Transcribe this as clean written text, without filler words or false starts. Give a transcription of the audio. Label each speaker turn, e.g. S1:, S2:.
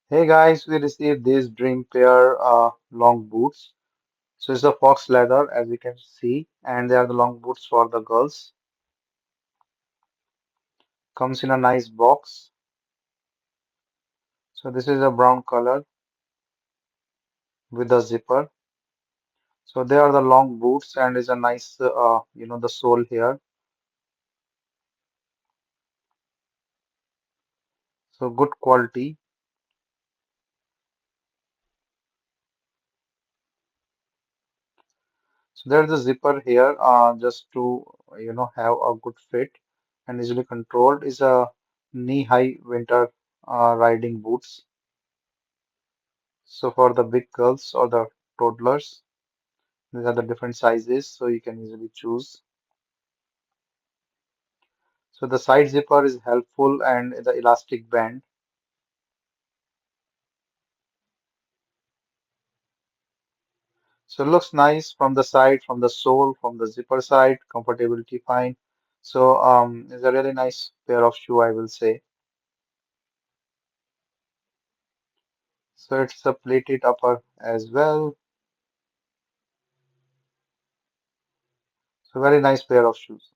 S1: Hey guys, we received this dream pair long boots. So it's a fox leather as you can see, and they are the long boots for the girls. Comes in a nice box. So this is a brown color with a zipper. So they are the long boots and is a nice the sole here. So good quality. So there's a zipper here just to have a good fit and easily controlled. Is a knee-high winter riding boots. So for the big girls or the toddlers, these are the different sizes, so you can easily choose. So the side zipper is helpful and the elastic band. So it looks nice from the side, from the sole, from the zipper side, comfortability fine. So it's a really nice pair of shoe, I will say. So it's a plated upper as well. So very nice pair of shoes.